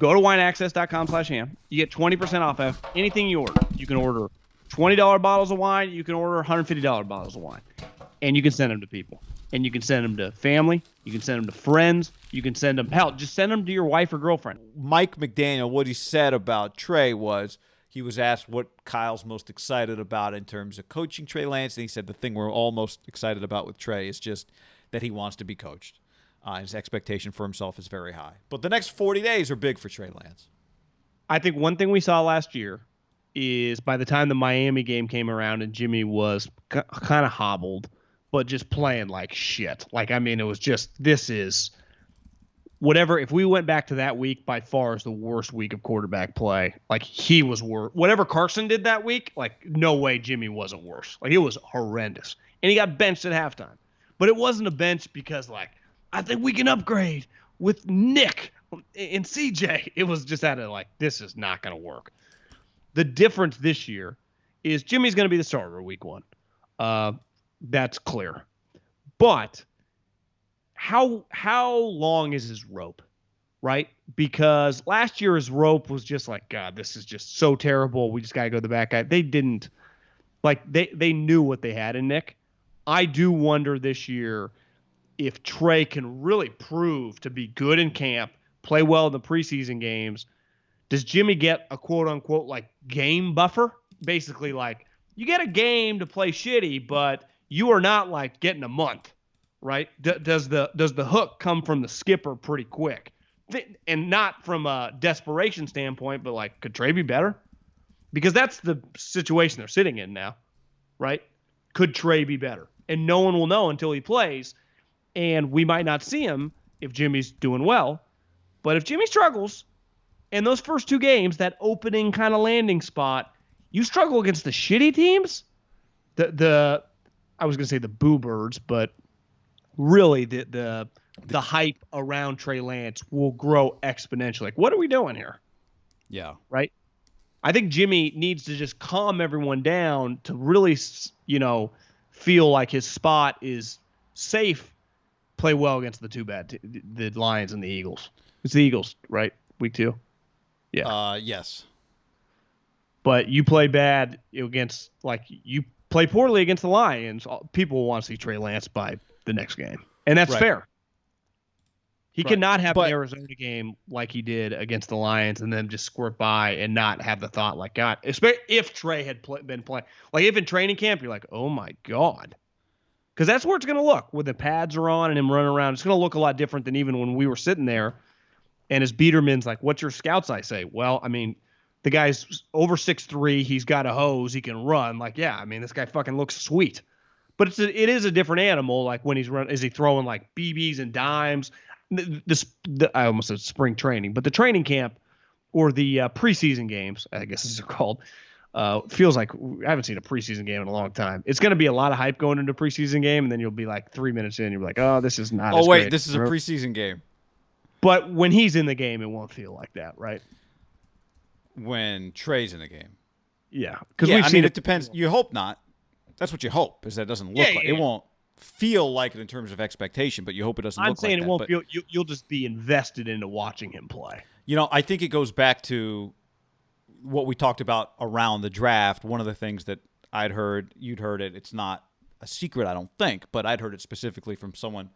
Go to wineaccess.com/ham. You get 20% off anything you order. You can order $20 bottles of wine. You can order $150 bottles of wine. And you can send them to people. And you can send them to family. You can send them to friends. You can send them, hell, just send them to your wife or girlfriend. Mike McDaniel, what he said about Trey was he was asked what Kyle's most excited about in terms of coaching Trey Lance. And he said the thing we're all most excited about with Trey is just that he wants to be coached. His expectation for himself is very high. But the next 40 days are big for Trey Lance. I think one thing we saw last year is by the time the Miami game came around and Jimmy was kind of hobbled, but just playing like shit. Like, I mean, it was just, this is whatever. If we went back to that week, by far is the worst week of quarterback play. Like, he was worse. Whatever Carson did that week, like, no way Jimmy wasn't worse. Like, it was horrendous. And he got benched at halftime. But it wasn't a bench because, like, I think we can upgrade with Nick and CJ. It was just out of like, this is not going to work. The difference this year is Jimmy's going to be the starter week 1. That's clear. But how long is his rope, right? Because last year his rope was just like, God, this is just so terrible. We just got to go to the back guy. They didn't, like, they knew what they had in Nick. I do wonder this year if Trey can really prove to be good in camp, play well in the preseason games, does Jimmy get a quote-unquote like game buffer? Basically, like, you get a game to play shitty, but you are not like getting a month, right? Does the hook come from the skipper pretty quick? And not from a desperation standpoint, but like, could Trey be better? Because that's the situation they're sitting in now, right? Could Trey be better? And no one will know until he plays. And we might not see him if Jimmy's doing well. But if Jimmy struggles, in those first 2 games, that opening kind of landing spot, you struggle against the shitty teams. I was going to say the Boo Birds, but really the hype around Trey Lance will grow exponentially. Like, what are we doing here? Yeah. Right? I think Jimmy needs to just calm everyone down to really, feel like his spot is safe. Play well against the the Lions and the Eagles. It's the Eagles, right? Week 2. Yeah. Yes. But you play bad against, like, you play poorly against the Lions. People will want to see Trey Lance by the next game, and that's fair. He cannot have the Arizona game like he did against the Lions and then just squirt by and not have the thought like, God, especially if Trey had been playing. Like, if in training camp, you're like, oh my God. Because that's where it's going to look. When the pads are on and him running around, it's going to look a lot different than even when we were sitting there. And as Biederman's like, what's your scouts eye say? Well, I mean, the guy's over 6'3". He's got a hose. He can run. Like, yeah, I mean, this guy fucking looks sweet. But it is a different animal. Like, when he's running, is he throwing like BBs and dimes? I almost said spring training, but the training camp or the preseason games, I guess as they're called, feels like I haven't seen a preseason game in a long time. It's going to be a lot of hype going into a preseason game, and then you'll be like 3 minutes in, you'll be like, oh, this is not as great. This is a preseason game. But when he's in the game, it won't feel like that, right? When Trey's in the game. Yeah. Because we've seen it depends. You hope not. That's what you hope, is that it doesn't look like it. Won't feel like it in terms of expectation, but you hope it doesn't look like that. I'm saying it won't feel, you'll just be invested into watching him play. I think it goes back to what we talked about around the draft. One of the things that I'd heard, you'd heard it, it's not a secret, I don't think, but I'd heard it specifically from someone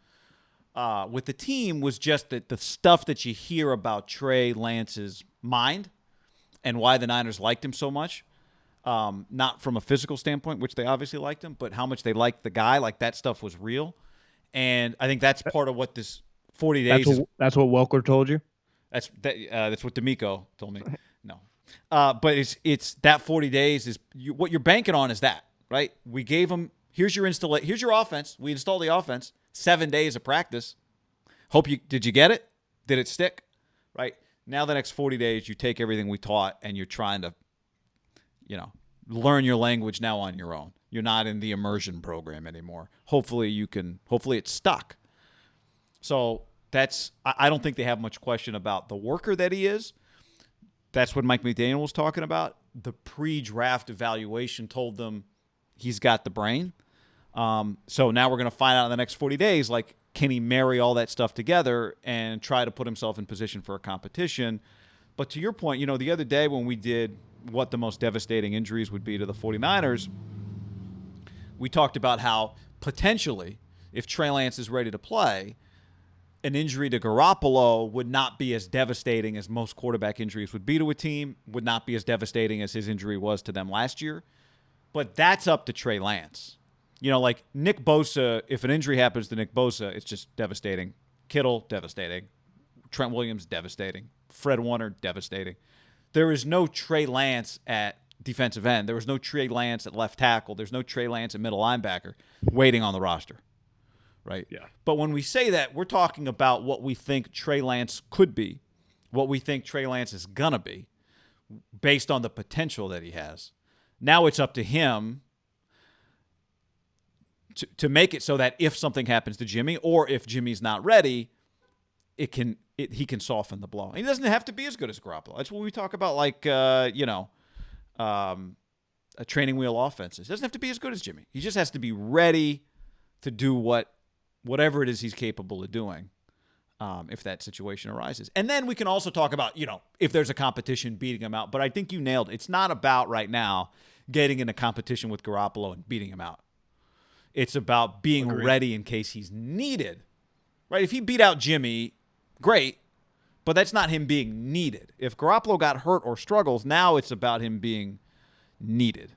with the team, was just that the stuff that you hear about Trey Lance's mind and why the Niners liked him so much, not from a physical standpoint, which they obviously liked him, but how much they liked the guy, like that stuff was real. And I think that's part of what this 40 days That's what Welker told you? That's what D'Amico told me. No. But it's that 40 days is what you're banking on is that, right? We gave him, here's your offense. We installed the offense, 7 days of practice. Did you get it? Did it stick? Right? Now the next 40 days, you take everything we taught and you're trying to, learn your language now on your own. You're not in the immersion program anymore. Hopefully it's stuck. So I don't think they have much question about the worker that he is. That's what Mike McDaniel was talking about. The pre-draft evaluation told them he's got the brain. So now we're going to find out in the next 40 days, like, can he marry all that stuff together and try to put himself in position for a competition? But to your point, the other day when we did what the most devastating injuries would be to the 49ers, we talked about how potentially, if Trey Lance is ready to play, an injury to Garoppolo would not be as devastating as most quarterback injuries would be to a team, would not be as devastating as his injury was to them last year. But that's up to Trey Lance. Like Nick Bosa, if an injury happens to Nick Bosa, it's just devastating. Kittle, devastating. Trent Williams, devastating. Fred Warner, devastating. There is no Trey Lance at defensive end. There was no Trey Lance at left tackle. There's no Trey Lance at middle linebacker waiting on the roster. Right? Yeah. But when we say that, we're talking about what we think Trey Lance could be, what we think Trey Lance is going to be, based on the potential that he has. Now it's up to him to make it so that if something happens to Jimmy, or if Jimmy's not ready, he can soften the blow. And he doesn't have to be as good as Garoppolo. That's what we talk about, like a training wheel offenses. He doesn't have to be as good as Jimmy. He just has to be ready to do whatever it is he's capable of doing, if that situation arises. And then we can also talk about, if there's a competition, beating him out. But I think you nailed it. It's not about right now getting in a competition with Garoppolo and beating him out. It's about being ready in case he's needed. Right? If he beat out Jimmy, great, but that's not him being needed. If Garoppolo got hurt or struggles, now it's about him being needed.